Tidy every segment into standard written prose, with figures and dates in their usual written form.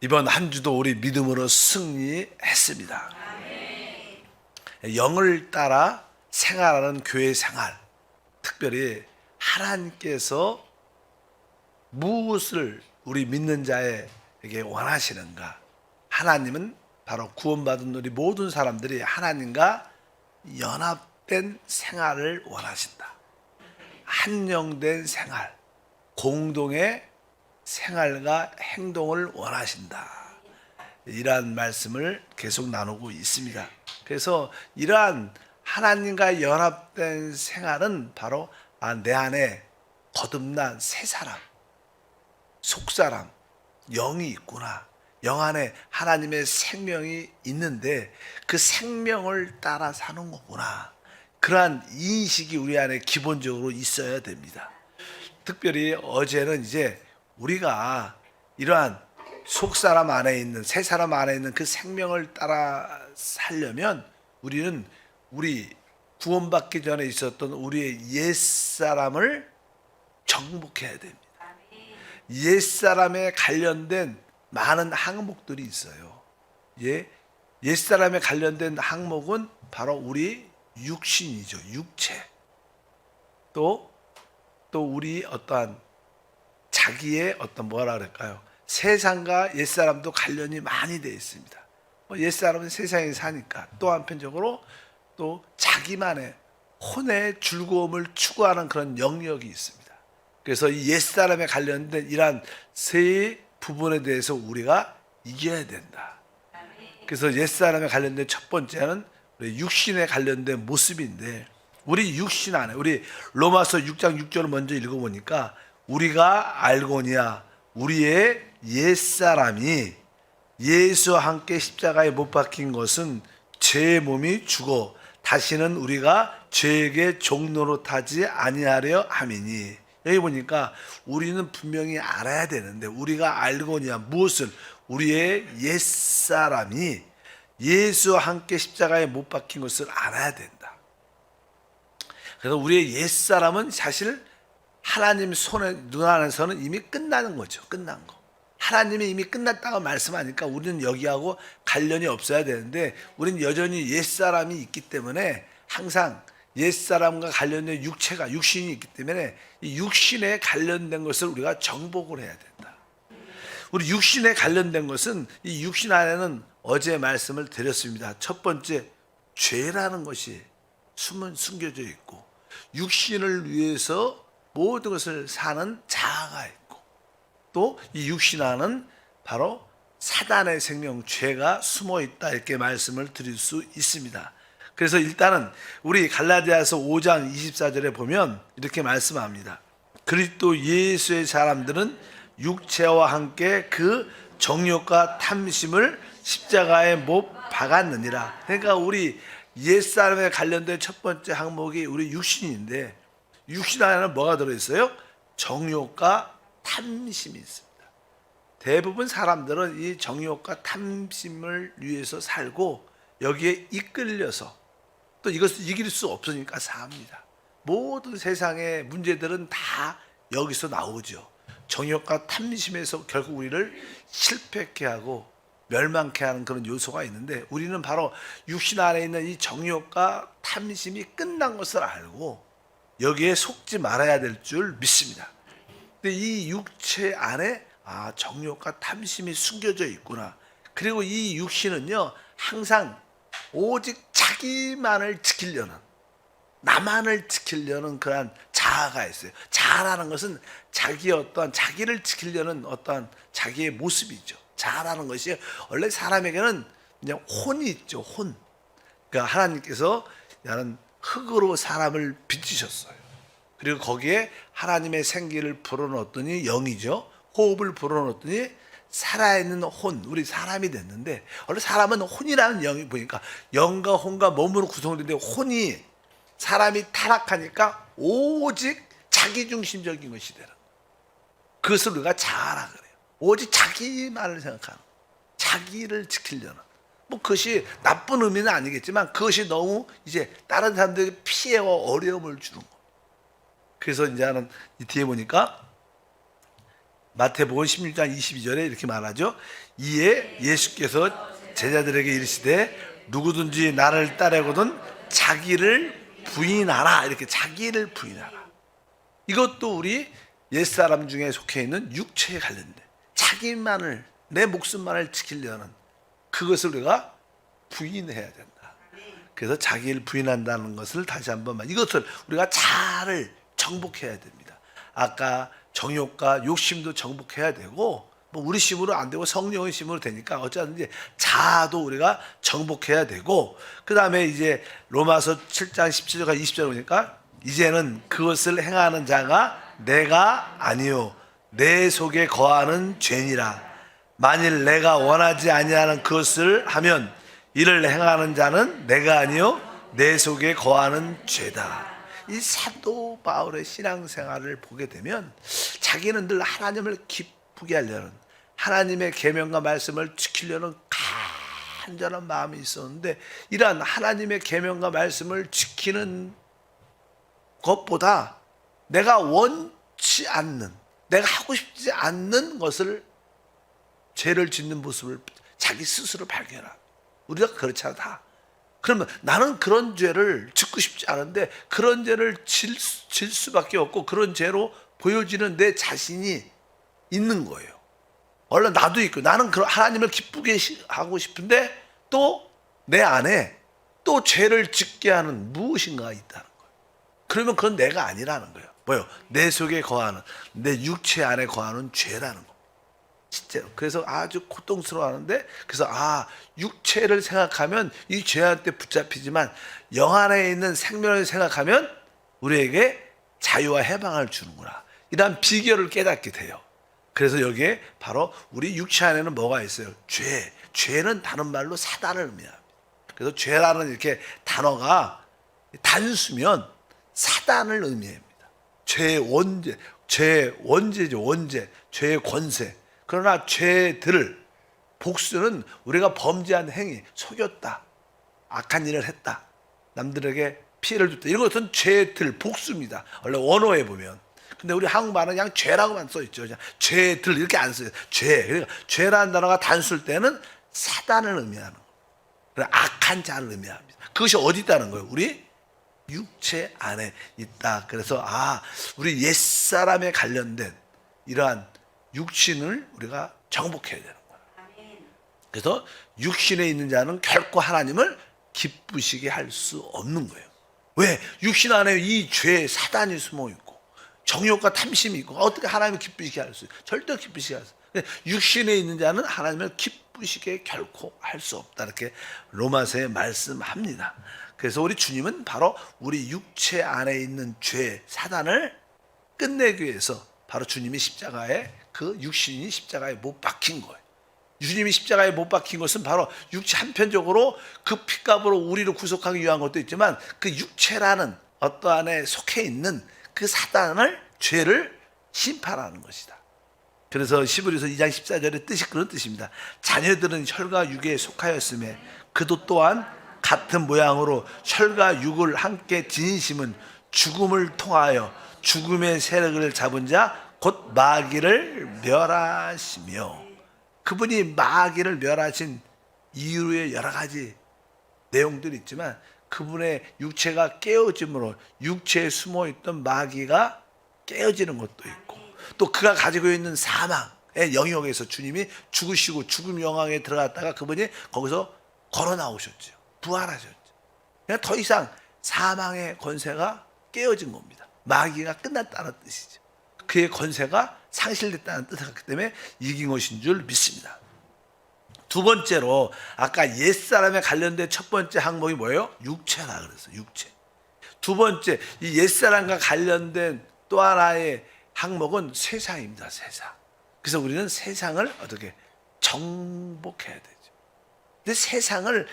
이번 한 주도 우리 믿음으로 승리했습니다. 영을 따라 생활하는 교회 생활, 특별히 하나님께서 무엇을 우리 믿는 자에게 원하시는가? 하나님은 바로 구원받은 우리 모든 사람들이 하나님과 연합된 생활을 원하신다. 한영된 생활, 공동의 생활과 행동을 원하신다. 이러한 말씀을 계속 나누고 있습니다. 그래서 이러한 하나님과 연합된 생활은 바로 내 안에 거듭난 새 사람, 속사람, 영이 있구나. 영 안에 하나님의 생명이 있는데 그 생명을 따라 사는 거구나. 그러한 인식이 우리 안에 기본적으로 있어야 됩니다. 특별히 어제는 이제 우리가 이러한 속사람 안에 있는, 새 사람 안에 있는 그 생명을 따라 살려면 우리는 우리 구원받기 전에 있었던 우리의 옛사람을 정복해야 됩니다. 옛사람에 관련된 많은 항목들이 있어요. 옛사람에 관련된 항목은 바로 우리 육신이죠. 육체. 또 우리 어떠한 자기의 어떤 뭐라 그럴까요? 세상과 옛사람도 관련이 많이 되어 있습니다. 옛사람은 세상에 사니까 또 한편적으로 또 자기만의 혼의 즐거움을 추구하는 그런 영역이 있습니다. 그래서 이 옛사람에 관련된 이러한 세 부분에 대해서 우리가 이겨야 된다. 그래서 옛사람에 관련된 첫 번째는 우리 육신에 관련된 모습인데, 우리 육신 안에, 우리 로마서 6장 6절을 먼저 읽어보니까 우리가 알거니와 우리의 옛사람이 예수와 함께 십자가에 못 박힌 것은 죄의 몸이 죽어 다시는 우리가 죄에게 종노릇하지 아니하려 함이니. 여기 보니까 우리는 분명히 알아야 되는데, 우리가 알거니와 무엇을? 우리의 옛사람이 예수와 함께 십자가에 못 박힌 것을 알아야 된다. 그래서 우리의 옛사람은 사실 하나님 눈 안에서는 이미 끝나는 거죠. 끝난 거. 하나님이 이미 끝났다고 말씀하니까 우리는 여기하고 관련이 없어야 되는데, 우리는 여전히 옛사람이 있기 때문에 항상 옛사람과 관련된 육신이 있기 때문에 이 육신에 관련된 것을 우리가 정복을 해야 된다. 우리 육신에 관련된 것은, 이 육신 안에는 어제 말씀을 드렸습니다. 첫 번째, 죄라는 것이 숨겨져 있고, 육신을 위해서 모든 것을 사는 자아가 있고, 또 이 육신 안은 바로 사단의 생명, 죄가 숨어 있다, 이렇게 말씀을 드릴 수 있습니다. 그래서 일단은 우리 갈라디아서 5장 24절에 보면 이렇게 말씀합니다. 그리스도 예수의 사람들은 육체와 함께 그 정욕과 탐심을 십자가에 못 박았느니라. 그러니까 우리 옛사람에 관련된 첫 번째 항목이 우리 육신인데, 육신 안에는 뭐가 들어있어요? 정욕과 탐심이 있습니다. 대부분 사람들은 이 정욕과 탐심을 위해서 살고 여기에 이끌려서 또 이것을 이길 수 없으니까 삽니다. 모든 세상의 문제들은 다 여기서 나오죠. 정욕과 탐심에서 결국 우리를 실패케 하고 멸망케 하는 그런 요소가 있는데, 우리는 바로 육신 안에 있는 이 정욕과 탐심이 끝난 것을 알고 여기에 속지 말아야 될 줄 믿습니다. 근데 이 육체 안에 정욕과 탐심이 숨겨져 있구나. 그리고 이 육신은요, 항상 오직 자기만을 지키려는, 나만을 지키려는 그러한 자아가 있어요. 자아라는 것은 자기를 지키려는 어떠한 자기의 모습이죠. 자아라는 것이 원래 사람에게는 그냥 혼이 있죠. 혼. 그러니까 하나님께서 나는 흙으로 사람을 빚으셨어요. 그리고 거기에 하나님의 생기를 불어넣었더니, 영이죠. 호흡을 불어넣었더니 살아있는 혼, 우리 사람이 됐는데, 원래 사람은 혼이라는 영이 보니까 영과 혼과 몸으로 구성되는데, 혼이 사람이 타락하니까 오직 자기중심적인 것이 되는 거예요. 그것을 우리가 자아라 그래요. 오직 자기만을 생각하는, 자기를 지키려는, 그것이 나쁜 의미는 아니겠지만 그것이 너무 이제 다른 사람들에게 피해와 어려움을 주는 거예요. 그래서 이제는 이 뒤에 보니까 마태복음 16장 22절에 이렇게 말하죠. 이에 예수께서 제자들에게 이르시되 누구든지 나를 따르거든 자기를 부인하라. 이렇게 자기를 부인하라. 이것도 우리 옛사람 중에 속해 있는 육체에 관련된 자기만을, 내 목숨만을 지키려는 그것을 우리가 부인해야 된다. 그래서 자기를 부인한다는 것을 다시 한번, 이것을 우리가 잘 정복해야 됩니다. 아까 정욕과 욕심도 정복해야 되고, 뭐 우리 힘으로 안 되고 성령의 힘으로 되니까 어쩌든지 자아도 우리가 정복해야 되고, 그 다음에 이제 로마서 7장 17절과 20절 보니까 이제는 그것을 행하는 자가 내가 아니요 내 속에 거하는 죄니라. 만일 내가 원하지 아니하는 그것을 하면 이를 행하는 자는 내가 아니요 내 속에 거하는 죄다. 이 사도 바울의 신앙생활을 보게 되면 자기는 늘 하나님을 기쁘게 하려는, 하나님의 계명과 말씀을 지키려는 간절한 마음이 있었는데, 이러한 하나님의 계명과 말씀을 지키는 것보다 내가 원치 않는, 내가 하고 싶지 않는 것을, 죄를 짓는 모습을 자기 스스로 발견합니다. 우리가 그렇지 않다. 그러면 나는 그런 죄를 짓고 싶지 않은데 그런 죄를 질 수밖에 없고 그런 죄로 보여지는 내 자신이 있는 거예요. 원래 나도 있고, 나는 하나님을 기쁘게 하고 싶은데 또 내 안에 또 죄를 짓게 하는 무엇인가가 있다는 거예요. 그러면 그건 내가 아니라는 거예요. 뭐요? 내 속에 거하는, 내 육체 안에 거하는 죄라는 거. 진짜로. 그래서 아주 고통스러워하는데, 그래서 육체를 생각하면 이 죄한테 붙잡히지만 영 안에 있는 생명을 생각하면 우리에게 자유와 해방을 주는구나. 이런 비결을 깨닫게 돼요. 그래서 여기에 바로 우리 육체 안에는 뭐가 있어요? 죄. 죄는 다른 말로 사단을 의미합니다. 그래서 죄라는 이렇게 단어가 단수면 사단을 의미합니다. 죄의 원죄, 죄의 원죄죠. 원죄, 죄의 권세. 그러나 죄들, 복수는 우리가 범죄한 행위, 속였다, 악한 일을 했다, 남들에게 피해를 줬다, 이런 것은 죄들, 복수입니다. 원래 원어에 보면. 근데 우리 한국말은 그냥 죄라고만 써있죠. 그냥 죄들 이렇게 안 써요. 죄. 그러니까 죄라는 단어가 단수일 때는 사단을 의미하는 거예요. 악한 자를 의미합니다. 그것이 어디 있다는 거예요? 우리 육체 안에 있다. 그래서 우리 옛사람에 관련된 이러한 육신을 우리가 정복해야 되는 거예요. 그래서 육신에 있는 자는 결코 하나님을 기쁘시게 할 수 없는 거예요. 왜? 육신 안에 이 죄, 사단이 숨어 있고 정욕과 탐심이 있고 어떻게 하나님을 기쁘시게 할 수 있어요? 절대 기쁘시게 할 수 없어요. 육신에 있는 자는 하나님을 기쁘시게 결코 할 수 없다. 이렇게 로마서에 말씀합니다. 그래서 우리 주님은 바로 우리 육체 안에 있는 죄, 사단을 끝내기 위해서 바로 주님이 십자가에, 그 육신이 십자가에 못 박힌 거예요. 주님이 십자가에 못 박힌 것은 바로 육체, 한편적으로 그 핏값으로 우리를 구속하기 위한 것도 있지만 그 육체라는 어떠한 안에 속해 있는 그 사단을, 죄를 심판하는 것이다. 그래서 히브리서 2장 14절의 뜻이 그런 뜻입니다. 자녀들은 혈과 육에 속하였음에 그도 또한 같은 모양으로 혈과 육을 함께 지니심은 죽음을 통하여 죽음의 세력을 잡은 자 곧 마귀를 멸하시며, 그분이 마귀를 멸하신 이유의 여러 가지 내용들이 있지만 그분의 육체가 깨어짐으로 육체에 숨어있던 마귀가 깨어지는 것도 있고, 또 그가 가지고 있는 사망의 영역에서 주님이 죽으시고 죽음 영향에 들어갔다가 그분이 거기서 걸어 나오셨죠. 부활하셨죠. 그냥 더 이상 사망의 권세가 깨어진 겁니다. 마귀가 끝났다는 뜻이죠. 그의 권세가 상실됐다는 뜻을 갖기 때문에 이긴 것인 줄 믿습니다. 두 번째로 아까 옛사람에 관련된 첫 번째 항목이 뭐예요? 육체라 그랬어요. 육체. 두 번째, 이 옛사람과 관련된 또 하나의 항목은 세상입니다. 세상. 그래서 우리는 세상을 어떻게 정복해야 되죠. 근데 세상을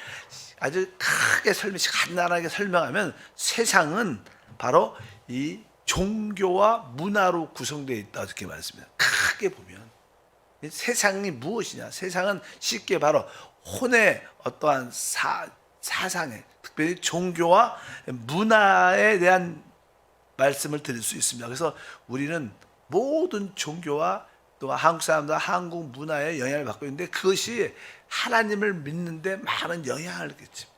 아주 크게 간단하게 설명하면 세상은 바로 이 종교와 문화로 구성되어 있다, 이렇게 말씀합니다. 크게 보면 세상이 무엇이냐? 세상은 쉽게 바로 혼의 어떠한 사상에, 특별히 종교와 문화에 대한 말씀을 드릴 수 있습니다. 그래서 우리는 모든 종교와 또 한국 사람들 한국 문화에 영향을 받고 있는데 그것이 하나님을 믿는데 많은 영향을 끼칩니다.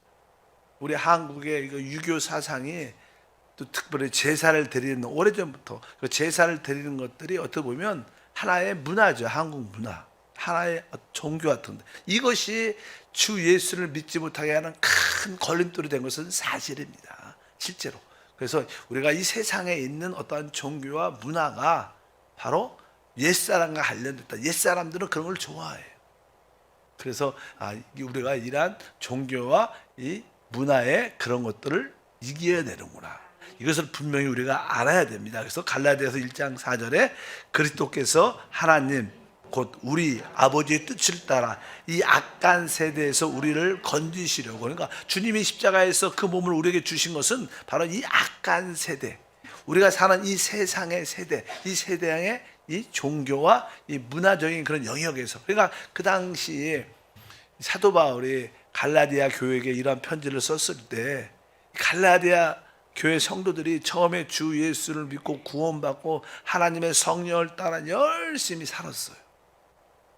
우리 한국의 이거 유교 사상이 또 특별히 제사를 드리는 오래전부터 그 제사를 드리는 것들이 어떻게 보면 하나의 문화죠. 한국 문화. 하나의 종교 같은데 이것이 주 예수를 믿지 못하게 하는 큰 걸림돌이 된 것은 사실입니다. 실제로. 그래서 우리가 이 세상에 있는 어떠한 종교와 문화가 바로 옛사람과 관련됐다. 옛사람들은 그런 걸 좋아해요. 그래서 우리가 이러한 종교와 이 문화의 그런 것들을 이겨야 되는구나. 이것을 분명히 우리가 알아야 됩니다. 그래서 갈라디아서 1장 4절에 그리스도께서 하나님 곧 우리 아버지의 뜻을 따라 이 악한 세대에서 우리를 건지시려고, 그러니까 주님이 십자가에서 그 몸을 우리에게 주신 것은 바로 이 악한 세대, 우리가 사는 이 세상의 세대, 이 세대의 이 종교와 이 문화적인 그런 영역에서, 그러니까 그 당시에 사도 바울이 갈라디아 교회에게 이러한 편지를 썼을 때 갈라디아 교회 성도들이 처음에 주 예수를 믿고 구원받고 하나님의 성령을 따라 열심히 살았어요.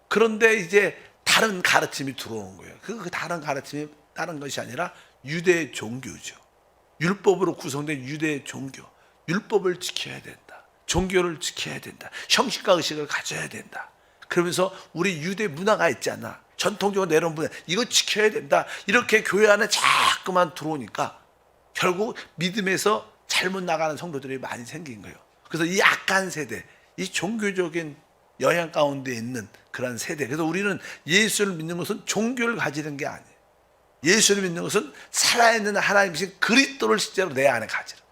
그런데 이제 다른 가르침이 들어온 거예요. 그 다른 가르침이 다른 것이 아니라 유대 종교죠. 율법으로 구성된 유대 종교. 율법을 지켜야 된다. 종교를 지켜야 된다. 형식과 의식을 가져야 된다. 그러면서 우리 유대 문화가 있잖아. 전통적으로 내려온 문화. 이거 지켜야 된다. 이렇게 교회 안에 자꾸만 들어오니까 결국 믿음에서 잘못 나가는 성도들이 많이 생긴 거예요. 그래서 이 악한 세대, 이 종교적인 영향 가운데 있는 그런 세대. 그래서 우리는 예수를 믿는 것은 종교를 가지는 게 아니에요. 예수를 믿는 것은 살아있는 하나님이신 그리스도를 실제로 내 안에 가지는.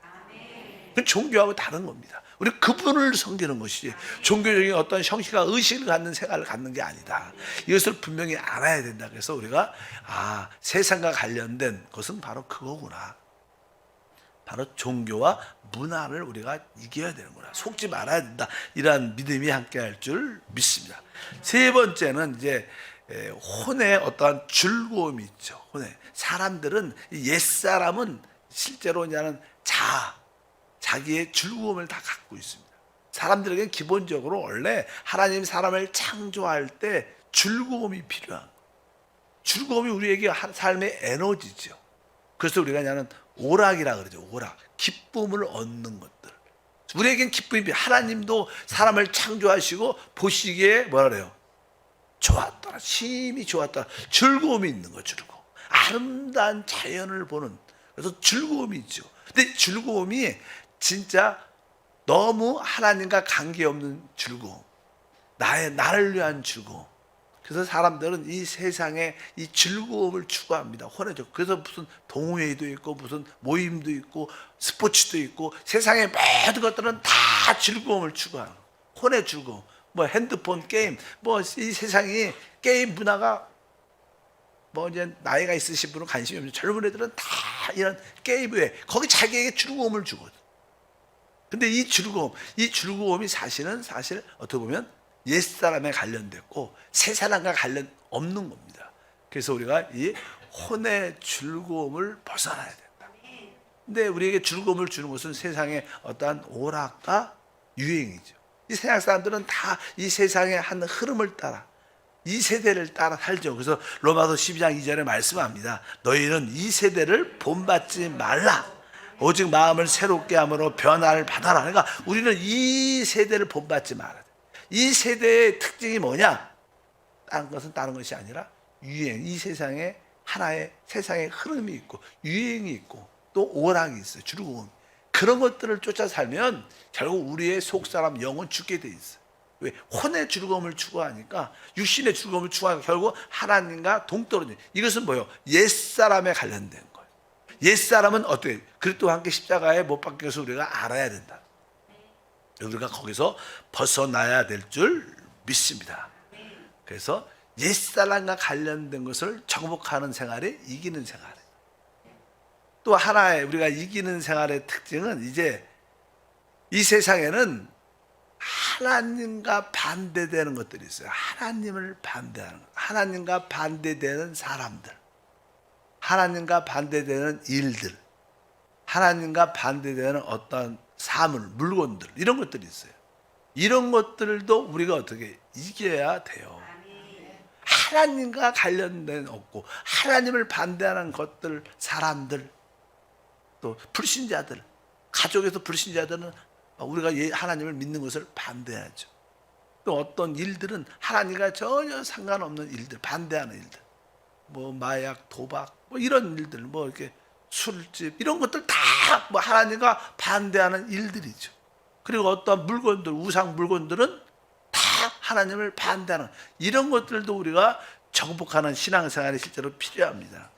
그건 종교하고 다른 겁니다. 우리 그분을 섬기는 것이지 종교적인 어떤 형식과 의식을 갖는 생활을 갖는 게 아니다. 이것을 분명히 알아야 된다. 그래서 우리가 세상과 관련된 것은 바로 그거구나. 바로 종교와 문화를 우리가 이겨야 되는구나. 속지 말아야 된다. 이러한 믿음이 함께 할 줄 믿습니다. 세 번째는 이제 혼의 어떠한 즐거움이 있죠. 혼의. 사람들은, 옛사람은 실제로 이제는 자기의 즐거움을 다 갖고 있습니다. 사람들에게 기본적으로 원래 하나님 사람을 창조할 때 즐거움이 필요한 거예요. 즐거움이 우리에게 삶의 에너지죠. 그래서 우리가 그냥 오락이라 그러죠. 오락. 기쁨을 얻는 것들. 우리에겐 기쁨이 하나님도 사람을 창조하시고 보시기에 뭐라 그래요? 좋았더라. 심히 좋았더라. 즐거움이 있는 거, 즐거움. 아름다운 자연을 보는. 그래서 즐거움이 있죠. 근데 즐거움이 진짜 너무 하나님과 관계없는 즐거움. 나를 위한 즐거움. 그래서 사람들은 이 세상에 이 즐거움을 추구합니다. 혼내죠. 그래서 무슨 동호회도 있고 무슨 모임도 있고 스포츠도 있고 세상의 모든 것들은 다 즐거움을 추구하는 혼의 즐거움. 뭐 핸드폰 게임, 뭐 이 세상이 게임 문화가 뭐 이제 나이가 있으신 분은 관심이 없는 젊은 애들은 다 이런 게임에 거기 자기에게 즐거움을 주거든. 근데 이 즐거움이 사실 어떻게 보면 옛사람에 관련됐고 새 사람과 관련 없는 겁니다. 그래서 우리가 이 혼의 즐거움을 벗어나야 된다. 근데 우리에게 즐거움을 주는 것은 세상의 어떠한 오락과 유행이죠. 이 세상 사람들은 다 이 세상의 한 흐름을 따라 이 세대를 따라 살죠. 그래서 로마서 12장 2절에 말씀합니다. 너희는 이 세대를 본받지 말라. 오직 마음을 새롭게 함으로 변화를 받아라. 그러니까 우리는 이 세대를 본받지 말아야 돼. 이 세대의 특징이 뭐냐? 다른 것이 아니라 유행. 이 세상에 하나의 세상의 흐름이 있고 유행이 있고 또 오락이 있어요. 즐거움. 그런 것들을 쫓아 살면 결국 우리의 속사람 영은 죽게 돼 있어요. 왜? 혼의 즐거움을 추구하니까 육신의 즐거움을 추구하니까 결국 하나님과 동떨어져. 이것은 뭐예요? 옛사람에 관련된 거예요. 옛사람은 어떻게? 그리스도와 함께 십자가에 못 박혀서 우리가 알아야 된다. 우리가 거기서 벗어나야 될 줄 믿습니다. 그래서 옛사람과 관련된 것을 정복하는 생활이 이기는 생활이에요. 또 하나의 우리가 이기는 생활의 특징은 이제 이 세상에는 하나님과 반대되는 것들이 있어요. 하나님을 반대하는 것. 하나님과 반대되는 사람들. 하나님과 반대되는 일들. 하나님과 반대되는 어떤 사물, 물건들 이런 것들이 있어요. 이런 것들도 우리가 어떻게 이겨야 돼요. 하나님과 관련된 없고 하나님을 반대하는 것들, 사람들, 또 불신자들, 가족에서 불신자들은 우리가 하나님을 믿는 것을 반대하죠. 또 어떤 일들은 하나님과 전혀 상관없는 일들, 반대하는 일들, 뭐 마약, 도박, 뭐 이런 일들, 뭐 이렇게 술집 이런 것들 다 뭐 하나님과 반대하는 일들이죠. 그리고 어떤 물건들, 우상 물건들은 다 하나님을 반대하는 이런 것들도 우리가 정복하는 신앙생활이 실제로 필요합니다.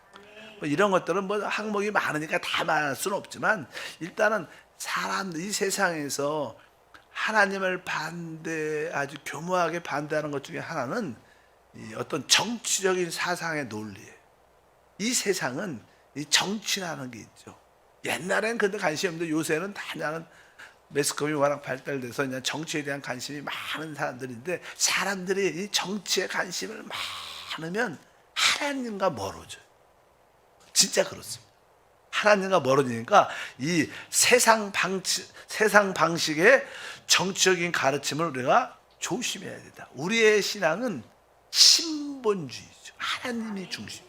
뭐 이런 것들은 뭐 항목이 많으니까 다 말할 수는 없지만 일단은 사람들 이 세상에서 하나님을 아주 교묘하게 반대하는 것 중에 하나는 이 어떤 정치적인 사상의 논리예요. 이 세상은 이 정치라는 게 있죠. 옛날엔 근데 관심이 없는데 요새는 다 그냥 매스컴이 워낙 발달돼서 그냥 정치에 대한 관심이 많은 사람들인데 사람들이 이 정치에 관심을 많으면 하나님과 멀어져요. 진짜 그렇습니다. 하나님과 멀어지니까 이 세상 방식의 정치적인 가르침을 우리가 조심해야 된다. 우리의 신앙은 신본주의죠. 하나님이 중심.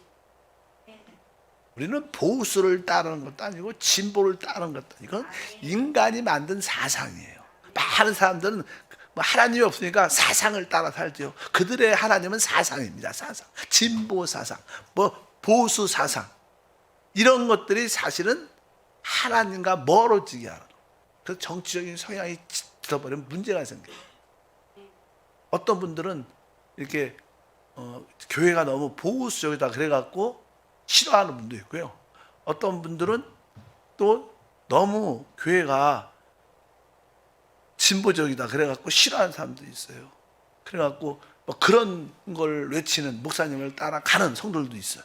우리는 보수를 따르는 것도 아니고 진보를 따르는 것도 아니고 이건 인간이 만든 사상이에요. 많은 사람들은 뭐 하나님이 없으니까 사상을 따라 살죠. 그들의 하나님은 사상입니다. 사상, 진보 사상, 뭐 보수 사상 이런 것들이 사실은 하나님과 멀어지게 하는 거예요. 그래서 정치적인 성향이 짙어버리면 문제가 생겨요. 어떤 분들은 이렇게 교회가 너무 보수적이다 그래갖고 싫어하는 분도 있고요. 어떤 분들은 또 너무 교회가 진보적이다 그래갖고 싫어하는 사람도 있어요. 그래갖고 뭐 그런 걸 외치는 목사님을 따라가는 성도들도 있어요.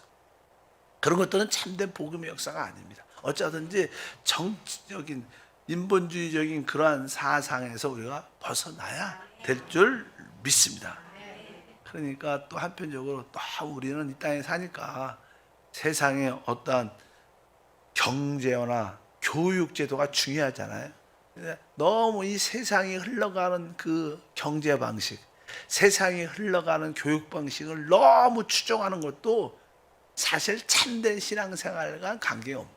그런 것들은 참된 복음의 역사가 아닙니다. 어쩌든지 정치적인 인본주의적인 그러한 사상에서 우리가 벗어나야 될 줄 믿습니다. 그러니까 또 한편적으로 또 우리는 이 땅에 사니까 세상에 어떠한 경제나 교육 제도가 중요하잖아요. 너무 이 세상이 흘러가는 그 경제 방식, 세상이 흘러가는 교육 방식을 너무 추종하는 것도 사실 참된 신앙생활과 관계없는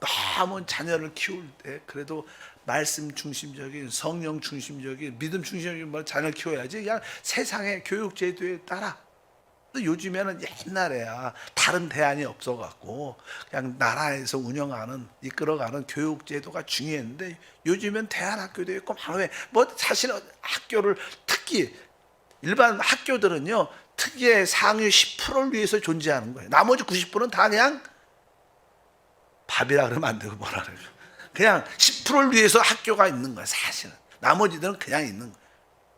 너무 자녀를 키울 때 그래도 말씀 중심적인 성령 중심적인 믿음 중심적인 뭐 자녀를 키워야지 그냥 세상의 교육 제도에 따라 요즘에는 옛날에야 다른 대안이 없어갖고 그냥 나라에서 운영하는 이끌어가는 교육 제도가 중요했는데 요즘엔 대안학교도 있고 뭐 사실 학교를 특히 일반 학교들은요 특기의 상위 10%를 위해서 존재하는 거예요. 나머지 90%는 다 그냥 밥이라 그러면 안 되고 뭐라 그래요. 그냥 10%를 위해서 학교가 있는 거예요. 사실은 나머지들은 그냥 있는 거예요.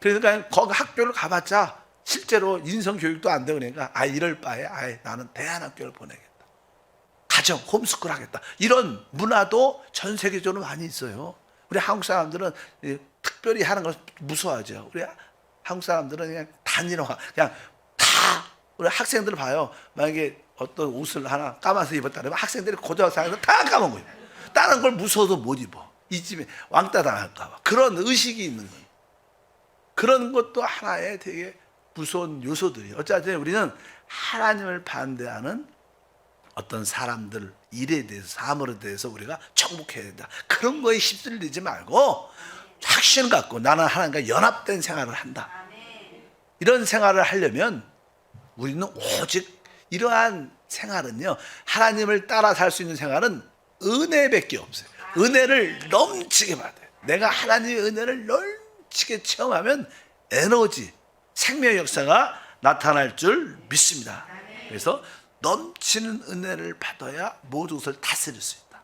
그러니까 거기 학교를 가봤자 실제로 인성교육도 안 되고 그러니까 이럴 바에 나는 대안학교를 보내겠다. 가정 홈스쿨 하겠다. 이런 문화도 전 세계적으로 많이 있어요. 우리 한국 사람들은 특별히 하는 걸 무서워하죠. 우리 한국 사람들은 그냥 단일화 그냥 다 우리 학생들 봐요. 만약에 어떤 옷을 하나 까만서 입었다 그러면 학생들이 고등학생에서 다 까만 거예요. 다른 걸 무서워서 못 입어. 이 집에 왕따 당할까 봐. 그런 의식이 있는 거예요. 그런 것도 하나의 되게 무서운 요소들이. 어쨌든 우리는 하나님을 반대하는 어떤 사람들 일에 대해서 사물에 대해서 우리가 정복해야 된다. 그런 거에 휩쓸리지 말고 확신 갖고 나는 하나님과 연합된 생활을 한다. 이런 생활을 하려면 우리는 오직 이러한 생활은요 하나님을 따라 살 수 있는 생활은 은혜밖에 없어요. 은혜를 넘치게 받아요. 내가 하나님의 은혜를 넘치게 체험하면 에너지 생명의 역사가 나타날 줄 믿습니다. 그래서 넘치는 은혜를 받아야 모든 것을 다스릴 수 있다.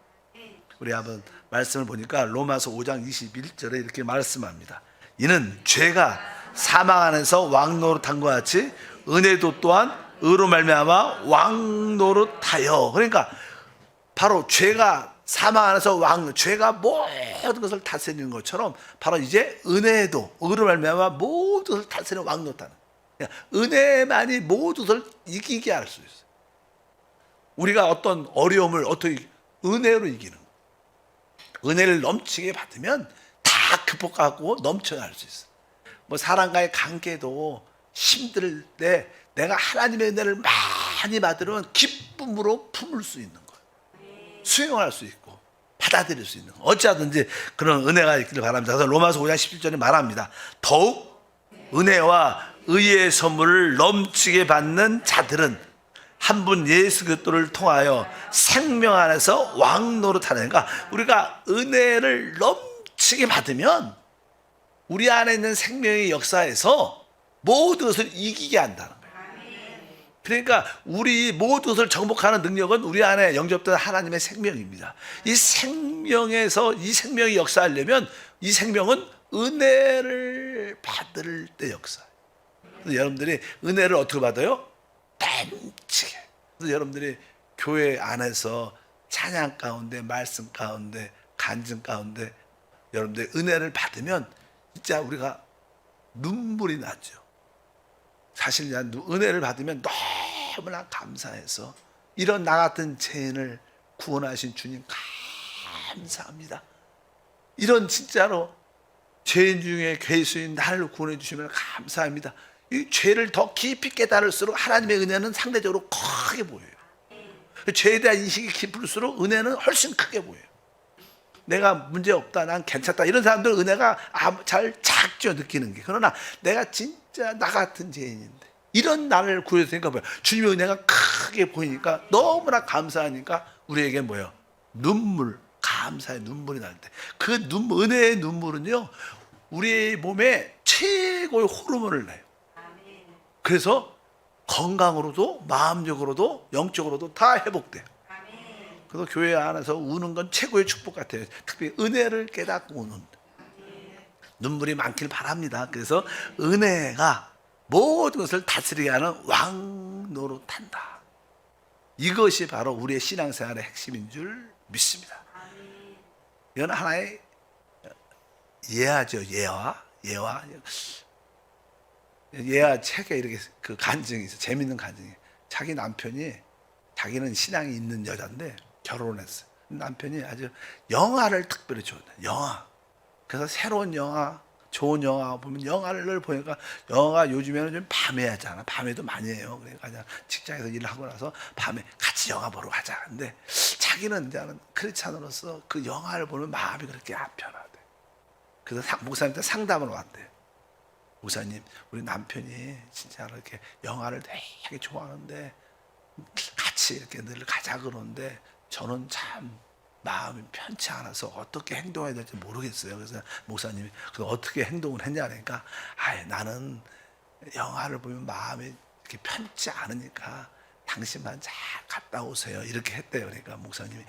우리 한번 말씀을 보니까 로마서 5장 21절에 이렇게 말씀합니다. 이는 죄가 사망 안에서 왕노릇한 것 같이 은혜도 또한 의로 말미암아 왕노릇하여. 그러니까 바로 죄가 사망 안에서 죄가 모든 것을 다스리는 것처럼 바로 이제 은혜도 의로 말미암아 모든 것을 다스리는 왕노릇하는. 은혜만이 모든 것을 이기게 할 수 있어요. 우리가 어떤 어려움을 어떻게 은혜로 이기는 거예요. 은혜를 넘치게 받으면 다 극복하고 넘쳐날 수 있어. 뭐 사람과의 관계도 힘들 때 내가 하나님의 은혜를 많이 받으면 기쁨으로 품을 수 있는 거예요. 수용할 수 있고 받아들일 수 있는 거예요. 어찌하든지 그런 은혜가 있기를 바랍니다. 그래서 로마서 5장 17절에 말합니다. 더욱 은혜와 의의 선물을 넘치게 받는 자들은 한 분 예수 그리스도를 통하여 생명 안에서 왕노릇하는, 그러니까 우리가 은혜를 넘치게 받으면 우리 안에 있는 생명의 역사에서 모든 것을 이기게 한다는 거예요. 그러니까 우리 모든 것을 정복하는 능력은 우리 안에 영접된 하나님의 생명입니다. 이 생명에서 이 생명이 역사하려면 이 생명은 은혜를 받을 때 역사해요. 여러분들이 은혜를 어떻게 받아요? 넘치게. 그래서 여러분들이 교회 안에서 찬양 가운데, 말씀 가운데, 간증 가운데 여러분들이 은혜를 받으면 진짜 우리가 눈물이 나죠. 사실 은혜를 받으면 너무나 감사해서 이런 나 같은 죄인을 구원하신 주님 감사합니다. 이런 진짜로 죄인 중에 괴수인 나를 구원해 주시면 감사합니다. 이 죄를 더 깊이 깨달을수록 하나님의 은혜는 상대적으로 크게 보여요. 죄에 대한 인식이 깊을수록 은혜는 훨씬 크게 보여요. 내가 문제 없다, 난 괜찮다, 이런 사람들은 은혜가 잘 작죠, 느끼는 게. 그러나 내가 진짜 나 같은 죄인인데 이런 나를 구해주니까 뭐야? 주님의 은혜가 크게 보이니까 너무나 감사하니까 우리에게 뭐예요? 눈물, 감사의 눈물이 날 때 그 은혜의 눈물은요 우리 몸에 최고의 호르몬을 내요. 그래서 건강으로도 마음적으로도 영적으로도 다 회복돼요. 그래서 교회 안에서 우는 건 최고의 축복 같아요. 특히 은혜를 깨닫고 우는 눈물이 많길 바랍니다. 그래서 은혜가 모든 것을 다스리게 하는 왕노릇한다. 이것이 바로 우리의 신앙생활의 핵심인 줄 믿습니다. 이건 하나의 예화죠. 예화 책에 이렇게 그 간증이 있어. 재밌는 간증이. 자기 남편이, 자기는 신앙이 있는 여자인데 결혼을 했어요. 남편이 아주 영화를 특별히 좋아한다. 영화. 그래서 새로운 영화, 좋은 영화 보면 영화를 보니까 영화가 요즘에는 좀 밤에 하잖아. 밤에도 많이 해요. 그러니까 그냥 직장에서 일을 하고 나서 밤에 같이 영화 보러 가자. 근데 자기는 이제는 크리스찬으로서 그 영화를 보면 마음이 그렇게 안 편하대. 그래서 목사님한테 상담을 왔대. 목사님, 우리 남편이 진짜 이렇게 영화를 되게 좋아하는데 같이 이렇게 늘 가자 그러는데 저는 참 마음이 편치 않아서 어떻게 행동해야 될지 모르겠어요. 그래서 목사님이 그럼 어떻게 행동을 했냐니까 나는 영화를 보면 마음이 이렇게 편치 않으니까 당신만 잘 갔다 오세요. 이렇게 했대요. 그러니까 목사님이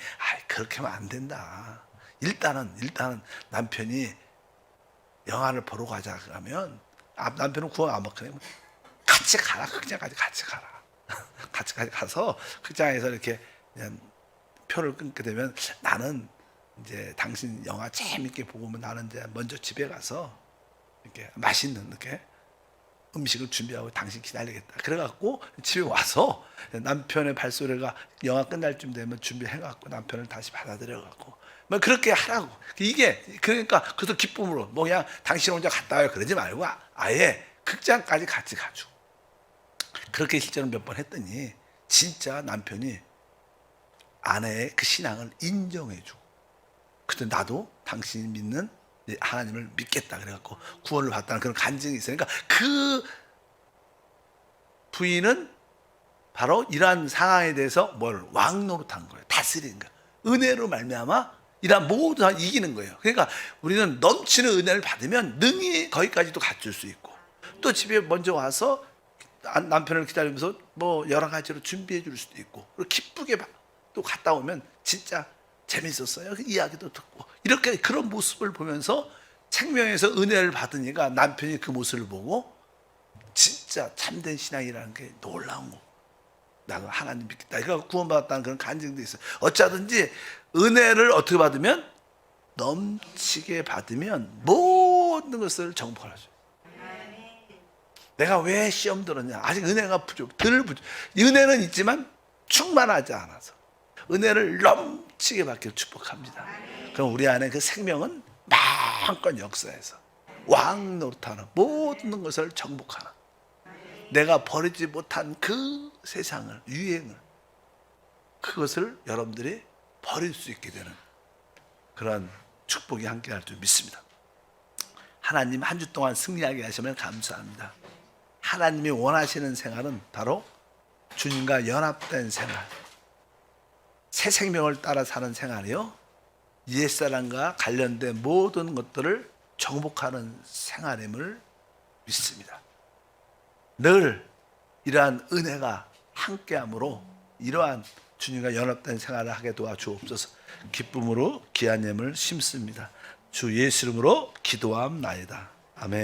그렇게 하면 안 된다. 일단은 남편이 영화를 보러 가자 그러면 남편은 구원 안 받거든요. 같이 가라. 극장까지 같이 가라. 같이 가서 극장에서 이렇게 그냥 표를 끊게 되면 나는 이제 당신 영화 재밌게 보고 오면 나는 이제 먼저 집에 가서 이렇게 맛있는 이렇게 음식을 준비하고 당신 기다리겠다. 그래갖고 집에 와서 남편의 발소리가 영화 끝날 쯤 되면 준비해갖고 남편을 다시 받아들여갖고 뭐 그렇게 하라고. 이게 그러니까 그래서 기쁨으로 뭐 그냥 당신 혼자 갔다 와요 그러지 말고 아예 극장까지 같이 가지고 그렇게 실제로 몇 번 했더니 진짜 남편이 아내의 그 신앙을 인정해주고 그때 나도 당신이 믿는 하나님을 믿겠다 그래갖고 구원을 받다는 그런 간증이 있어요. 그러니까 그 부인은 바로 이러한 상황에 대해서 뭘 왕노릇한 거예요. 다스리는 거예요. 은혜로 말미암아 이러한 모두 다 이기는 거예요. 그러니까 우리는 넘치는 은혜를 받으면 능히 거기까지도 갖출 수 있고 또 집에 먼저 와서 남편을 기다리면서 뭐 여러 가지로 준비해 줄 수도 있고 그리고 기쁘게 또 갔다 오면 진짜 재밌었어요. 그 이야기도 듣고 이렇게 그런 모습을 보면서 생명에서 은혜를 받으니까 남편이 그 모습을 보고 진짜 참된 신앙이라는 게 놀라운 거. 나는 하나님 믿겠다. 그러니까 구원받았다는 그런 간증도 있어요. 어쩌든지 은혜를 어떻게 받으면 넘치게 받으면 모든 것을 정복할 수 있어요. 내가 왜 시험 들었냐? 아직 은혜가 덜 부족. 은혜는 있지만 충만하지 않아서 은혜를 넘치게 받기를 축복합니다. 그럼 우리 안에 그 생명은 마음껏 역사해서 왕 노릇하는 모든 것을 정복하는, 내가 버리지 못한 그 세상을, 유행을, 그것을 여러분들이 버릴 수 있게 되는 그런 축복이 함께할 줄 믿습니다. 하나님 한 주 동안 승리하게 하시면 감사합니다. 하나님이 원하시는 생활은 바로 주님과 연합된 생활, 새 생명을 따라 사는 생활이요, 옛사람과 관련된 모든 것들을 정복하는 생활임을 믿습니다. 늘 이러한 은혜가 함께함으로 이러한 주님과 연합된 생활을 하게 도와주옵소서. 기쁨으로 귀한 예물 심습니다. 주 예수 이름으로 기도함나이다. 아멘.